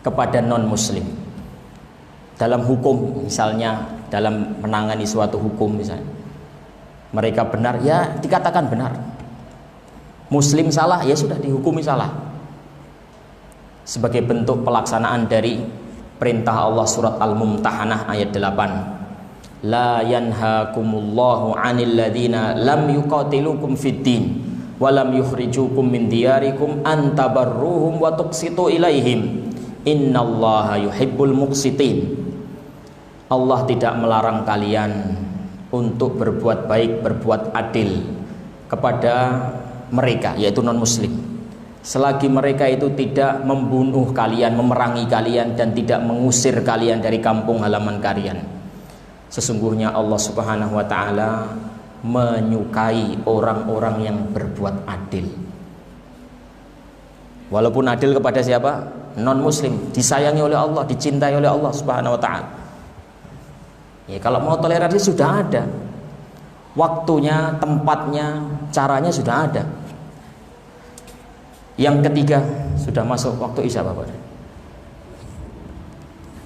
kepada non muslim dalam hukum. Misalnya dalam menangani suatu hukum, misalnya mereka benar, ya dikatakan benar. Muslim salah, ya sudah dihukumi salah, sebagai bentuk pelaksanaan dari perintah Allah surat Al-Mumtahanah ayat 8. La yanhakumullahu 'anil ladzina lam yuqatilukum fid din wa lam yukhrijukum min diyarikum an tabarruhum wa tuqsitu ilaihim innallaha yuhibbul muqsitin. Allah tidak melarang kalian untuk berbuat baik, berbuat adil kepada mereka, yaitu non-muslim. Selagi mereka itu tidak membunuh kalian, memerangi kalian, dan tidak mengusir kalian dari kampung halaman kalian, sesungguhnya Allah Subhanahu wa ta'ala menyukai orang-orang yang berbuat adil. Walaupun adil kepada siapa? Non-muslim, disayangi oleh Allah, dicintai oleh Allah Subhanahu wa ta'ala. Ya, kalau mau toleransi sudah ada waktunya, tempatnya, caranya sudah ada. Yang ketiga, sudah masuk waktu isya Bapak.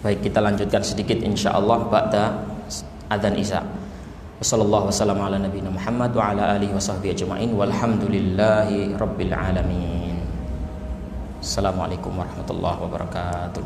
Baik, kita lanjutkan sedikit insyaallah ba'da adzan isya. Wassallallahu wasallam ala nabiyina Muhammad wa ala alihi washabbihi ajmain walhamdulillahi rabbil alamin. Assalamualaikum warahmatullahi wabarakatuh.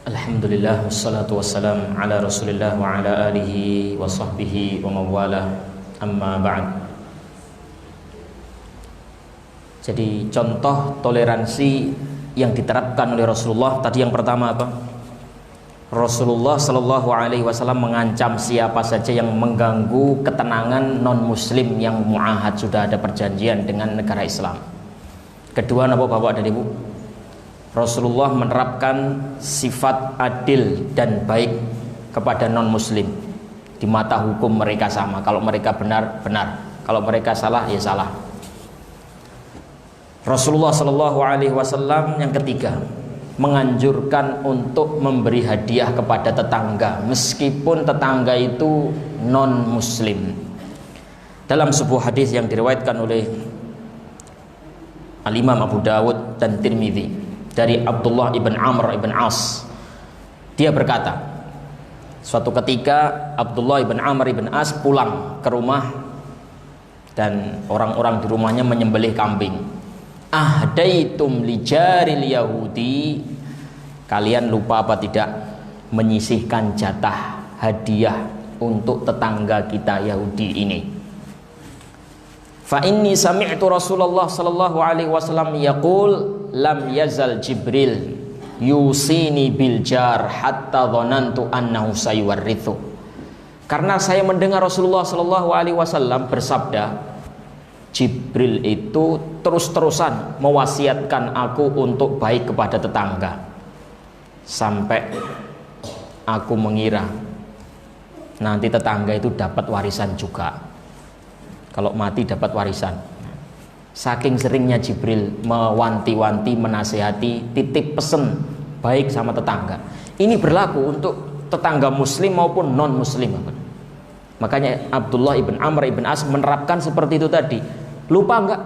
Alhamdulillah wassalatu wassalam ala Rasulillah wa ala alihi wa sahbihi wa mawalah, amma ba'd. Jadi contoh toleransi yang diterapkan oleh Rasulullah tadi yang pertama apa? Rasulullah Shallallahu Alaihi Wasallam mengancam siapa saja yang mengganggu ketenangan non Muslim yang muahad, sudah ada perjanjian dengan negara Islam. Kedua, apa Bapak dan Ibu? Rasulullah menerapkan sifat adil dan baik kepada non Muslim. Di mata hukum mereka sama. Kalau mereka benar, benar. Kalau mereka salah, ya salah. Rasulullah Shallallahu Alaihi Wasallam yang ketiga, menganjurkan untuk memberi hadiah kepada tetangga meskipun tetangga itu non muslim. Dalam sebuah hadis yang diriwayatkan oleh Al-Imam Abu Dawud dan Tirmidzi dari Abdullah ibn Amr ibn As, dia berkata, suatu ketika Abdullah ibn Amr ibn As pulang ke rumah dan orang-orang di rumahnya menyembelih kambing. Ahdaitum li jaril Yahudi, kalian lupa apa tidak menyisihkan jatah hadiah untuk tetangga kita Yahudi ini. Fa inni sami'tu Rasulullah sallallahu alaihi wasallam yaqul lam yazal Jibril yusini bil jar hatta dhanantu annahu sayuwarrithu. Karena saya mendengar Rasulullah sallallahu alaihi wasallam bersabda, Jibril itu terus-terusan mewasiatkan aku untuk baik kepada tetangga, sampai aku mengira nanti tetangga itu dapat warisan juga. Kalau mati dapat warisan. Saking seringnya Jibril mewanti-wanti, menasihati, titip pesen baik sama tetangga. Ini berlaku untuk tetangga muslim maupun non muslim. Makanya Abdullah ibn Amr ibn As menerapkan seperti itu tadi. Lupa enggak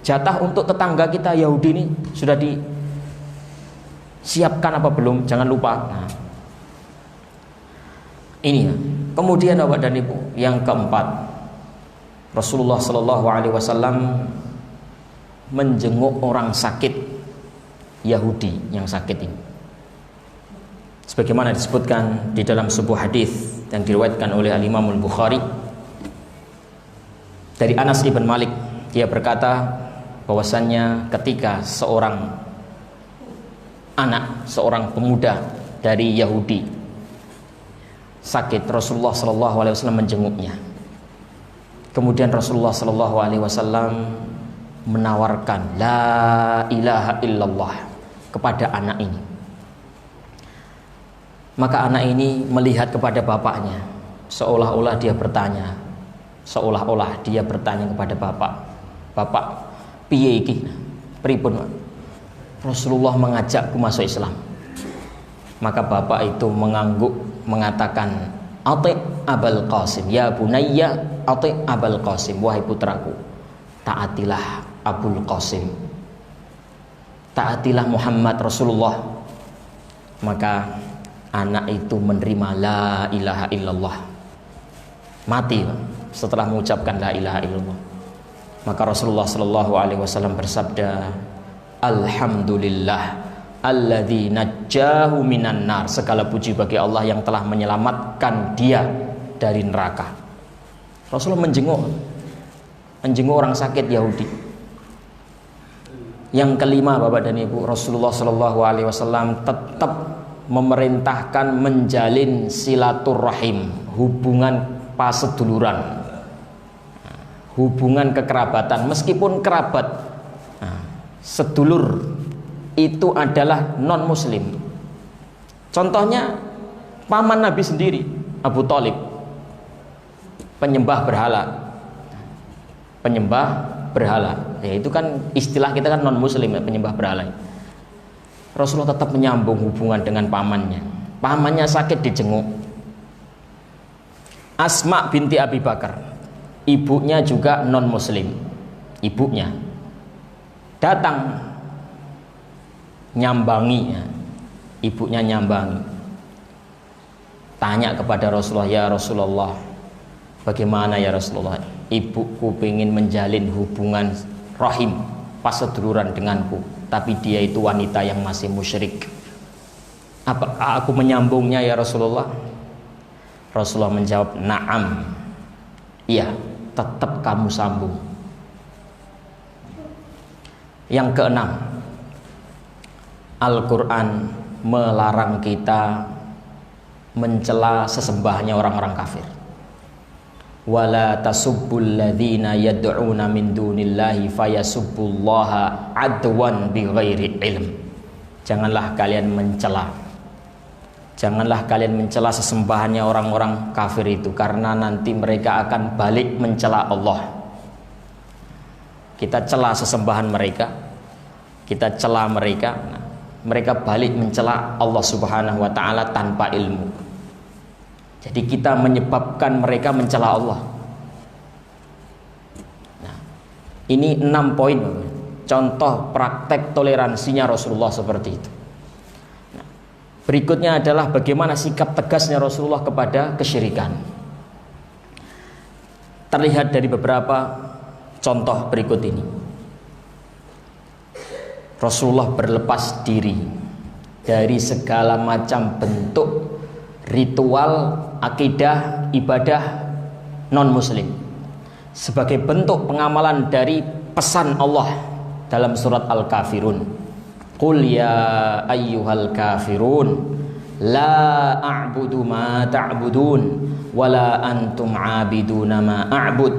jatah untuk tetangga kita Yahudi ini sudah disiapkan apa belum? Jangan lupa. Nah, ini ya. Kemudian Bapak dan Ibu, yang keempat, Rasulullah Shallallahu Alaihi Wasallam menjenguk orang sakit Yahudi yang sakit ini. Sebagaimana disebutkan di dalam sebuah hadis yang diriwayatkan oleh Al-Imam Al-Bukhari dari Anas ibn Malik, dia berkata bahwasannya ketika seorang anak, seorang pemuda dari Yahudi sakit, Rasulullah Shallallahu Alaihi Wasallam menjenguknya. Kemudian Rasulullah Shallallahu Alaihi Wasallam menawarkan la ilaha illallah kepada anak ini. Maka anak ini melihat kepada bapaknya, seolah-olah dia bertanya kepada bapak, piye iki? Pripun? Rasulullah mengajakku masuk Islam. Maka bapak itu mengangguk mengatakan, ati Abul Qasim, ya bunayya ati Abul Qasim, wahai putraku, taatilah Abul Qasim, taatilah Muhammad Rasulullah. Maka anak itu menerima la ilaha illallah, mati setelah mengucapkan la ilaha illallah. Maka Rasulullah sallallahu alaihi wasallam bersabda, alhamdulillah alladzi najjahu minan nar, segala puji bagi Allah yang telah menyelamatkan dia dari neraka. Rasulullah menjenguk orang sakit Yahudi. Yang kelima Bapak dan Ibu, Rasulullah sallallahu alaihi wasallam tetap memerintahkan menjalin silaturrahim, hubungan paseduluran, hubungan kekerabatan, meskipun kerabat sedulur itu adalah non muslim. Contohnya paman Nabi sendiri, Abu Thalib, penyembah berhala. Ya, itu kan istilah kita kan non muslim ya, penyembah berhala. Rasulullah tetap menyambung hubungan dengan pamannya. Pamannya sakit dijenguk. Asma binti Abi Bakar, ibunya juga non muslim, ibunya datang nyambangi, ibunya nyambangi, tanya kepada Rasulullah, ya Rasulullah, bagaimana ya Rasulullah, ibuku ingin menjalin hubungan rahim paseduluran denganku, tapi dia itu wanita yang masih musyrik. Apakah aku menyambungnya ya Rasulullah? Rasulullah menjawab, na'am, iya, tetap kamu sambung. Yang keenam, Al-Quran melarang kita mencela sesembahnya orang-orang kafir. Wala tasubbul ladzina yad'una min dunillahi fayasubbullaha adwan bighairi ilm. Janganlah kalian mencela. Janganlah kalian mencela sesembahannya orang-orang kafir itu, karena nanti mereka akan balik mencela Allah. Kita cela sesembahan mereka, kita cela mereka, mereka balik mencela Allah Subhanahu wa taala tanpa ilmu. Jadi kita menyebabkan mereka mencela Allah. Nah, ini 6 poin contoh praktek toleransinya Rasulullah seperti itu. Nah, berikutnya adalah bagaimana sikap tegasnya Rasulullah kepada kesyirikan. Terlihat dari beberapa contoh berikut ini. Rasulullah berlepas diri dari segala macam bentuk ritual, akidah, ibadah non-muslim sebagai bentuk pengamalan dari pesan Allah dalam surat Al-Kafirun. Qul ya ayyuhal kafirun la a'budu ma ta'budun wala antum 'abiduna ma a'bud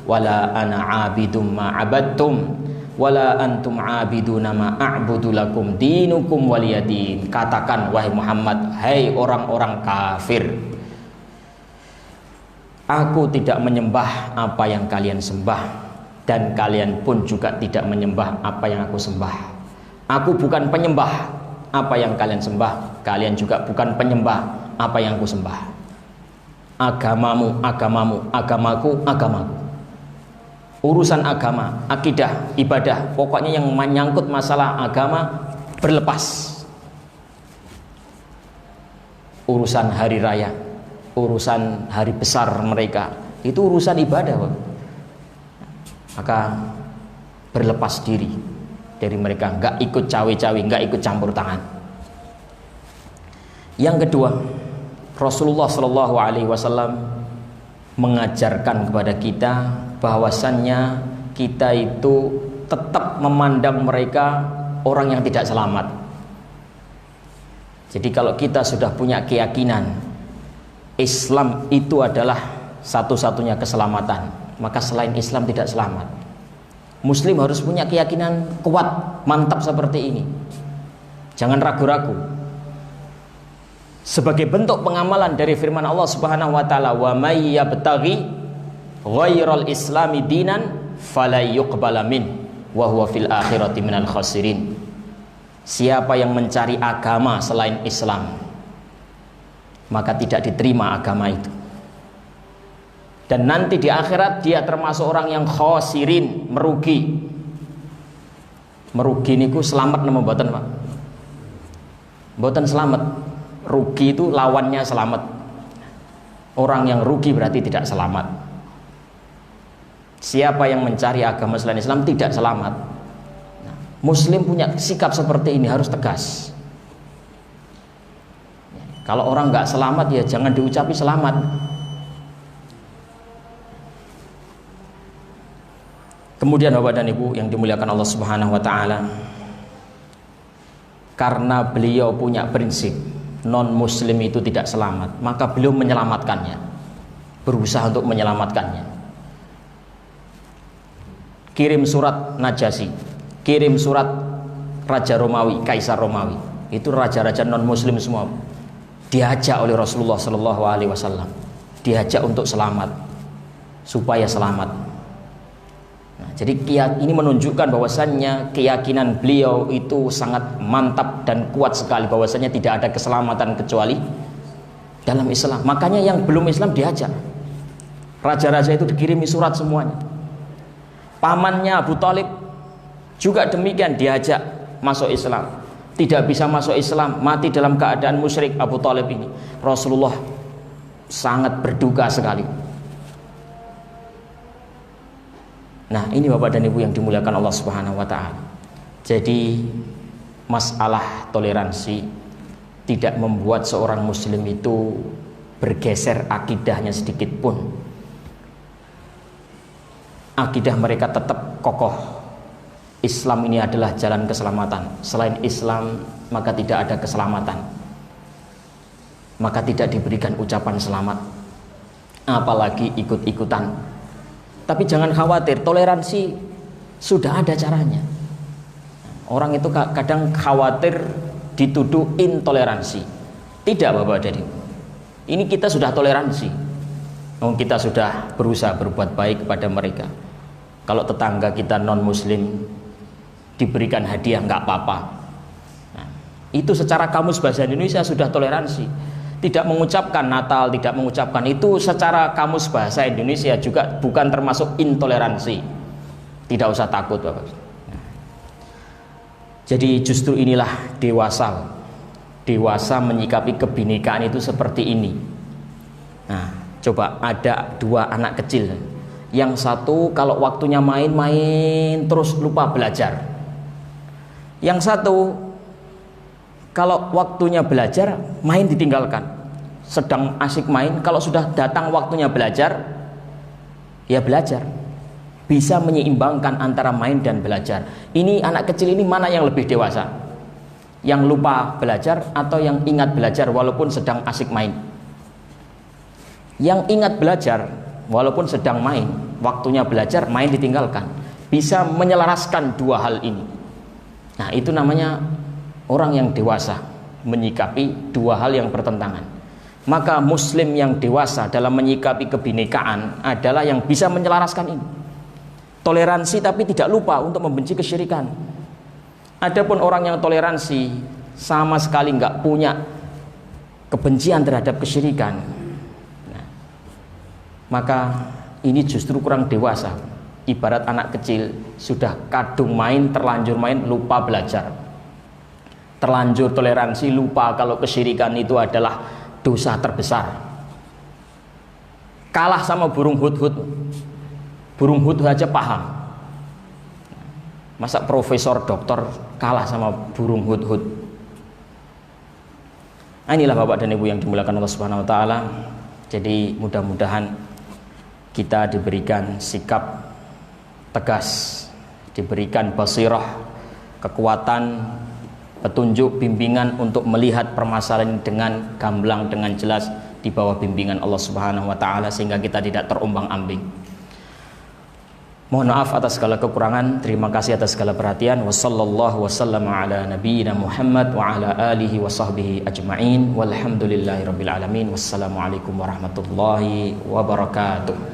wala ana 'abidum ma 'abadtum wala antum 'abiduna ma a'budu lakum dinukum waliyadin. Katakan wahai Muhammad, hai orang-orang kafir, aku tidak menyembah apa yang kalian sembah, dan kalian pun juga tidak menyembah apa yang aku sembah. Aku bukan penyembah apa yang kalian sembah, kalian juga bukan penyembah apa yang aku sembah. Agamamu agamamu, agamaku agamaku. Urusan agama, akidah, ibadah, pokoknya yang menyangkut masalah agama berlepas. Urusan hari raya, urusan hari besar mereka, itu urusan ibadah, Pak. Maka berlepas diri dari mereka, nggak ikut cawe-cawe, nggak ikut campur tangan. Yang kedua, Rasulullah Shallallahu Alaihi Wasallam mengajarkan kepada kita bahwasannya kita itu tetap memandang mereka orang yang tidak selamat. Jadi kalau kita sudah punya keyakinan Islam itu adalah satu-satunya keselamatan, maka selain Islam tidak selamat. Muslim harus punya keyakinan kuat, mantap seperti ini. Jangan ragu-ragu. Sebagai bentuk pengamalan dari firman Allah Subhanahu wa taala, wa may yabtaghi ghairal islami dinan fala yuqbala min wa huwa fil akhirati minal khasirin. Siapa yang mencari agama selain Islam, maka tidak diterima agama itu, dan nanti di akhirat dia termasuk orang yang khasirin, merugi. Merugi niku selamat nama mboten, Pak? Mboten selamat. Rugi itu lawannya selamat. Orang yang rugi berarti tidak selamat. Siapa yang mencari agama selain Islam tidak selamat. Nah, Muslim punya sikap seperti ini, harus tegas. Kalau orang nggak selamat ya jangan diucapi selamat. Kemudian Bapak dan Ibu yang dimuliakan Allah Subhanahu wa taala, karena beliau punya prinsip non-muslim itu tidak selamat, maka beliau menyelamatkannya, berusaha untuk menyelamatkannya. Kirim surat Najasyi, kirim surat Raja Romawi, Kaisar Romawi, itu raja-raja non-muslim semua, diajak oleh Rasulullah Shallallahu Alaihi Wasallam, diajak untuk selamat, supaya selamat. Nah, jadi ini menunjukkan bahwasannya keyakinan beliau itu sangat mantap dan kuat sekali, bahwasannya tidak ada keselamatan kecuali dalam Islam. Makanya yang belum Islam diajak. Raja-raja itu dikirimi surat semuanya. Pamannya Abu Thalib juga demikian, diajak masuk Islam. Tidak bisa masuk Islam, mati dalam keadaan musyrik Abu Thalib ini. Rasulullah sangat berduka sekali. Nah, ini Bapak dan Ibu yang dimuliakan Allah Subhanahu wa taala. Jadi masalah toleransi tidak membuat seorang muslim itu bergeser akidahnya sedikit pun. Akidah mereka tetap kokoh. Islam ini adalah jalan keselamatan. Selain Islam maka tidak ada keselamatan. maka tidak diberikan ucapan selamat, apalagi ikut-ikutan. Tapi jangan khawatir, toleransi sudah ada caranya. Orang itu kadang khawatir dituduh intoleransi. Tidak, Bapak dan Ibu, ini kita sudah toleransi. Kita sudah berusaha berbuat baik kepada mereka. Kalau tetangga kita non muslim diberikan hadiah nggak apa-apa. Nah, itu secara kamus bahasa Indonesia sudah toleransi. Tidak mengucapkan Natal, tidak mengucapkan itu secara kamus bahasa Indonesia juga bukan termasuk intoleransi. Tidak usah takut, Bapak. Nah, jadi justru inilah dewasa. Dewasa menyikapi kebinekaan itu seperti ini. Nah, coba ada dua anak kecil. Yang satu kalau waktunya main-main terus lupa belajar. Yang satu kalau waktunya belajar main ditinggalkan. Sedang asik main, kalau sudah datang waktunya belajar, ya belajar. Bisa menyeimbangkan antara main dan belajar. Ini anak kecil ini mana yang lebih dewasa? Yang lupa belajar atau yang ingat belajar walaupun sedang asik main? Yang ingat belajar walaupun sedang main, waktunya belajar, main ditinggalkan. Bisa menyelaraskan dua hal ini. Nah, itu namanya orang yang dewasa menyikapi dua hal yang bertentangan. Maka muslim yang dewasa dalam menyikapi kebinekaan adalah yang bisa menyelaraskan ini. Toleransi tapi tidak lupa untuk membenci kesyirikan. Adapun orang yang toleransi sama sekali nggak punya kebencian terhadap kesyirikan, nah, maka ini justru kurang dewasa. Ibarat anak kecil sudah kadung main, terlanjur main, lupa belajar. Terlanjur toleransi, lupa kalau kesyirikan itu adalah dosa terbesar. Kalah sama burung hudhud. Burung hudhud aja paham. Masa profesor doktor kalah sama burung hudhud? Nah, inilah Bapak dan Ibu yang dimuliakan Allah Subhanahu wa taala. Jadi mudah-mudahan kita diberikan sikap tegas, diberikan basirah, kekuatan, petunjuk, bimbingan untuk melihat permasalahan dengan gamblang, dengan jelas di bawah bimbingan Allah Subhanahu wa taala, sehingga kita tidak terombang-ambing. Mohon maaf atas segala kekurangan. Terima kasih atas segala perhatian. Wassallallahu wasallam ala nabiyyina Muhammad wa ala alihi wa sahbihi ajma'in. Walhamdulillahirabbil alamin. Wassalamualaikum warahmatullahi wabarakatuh.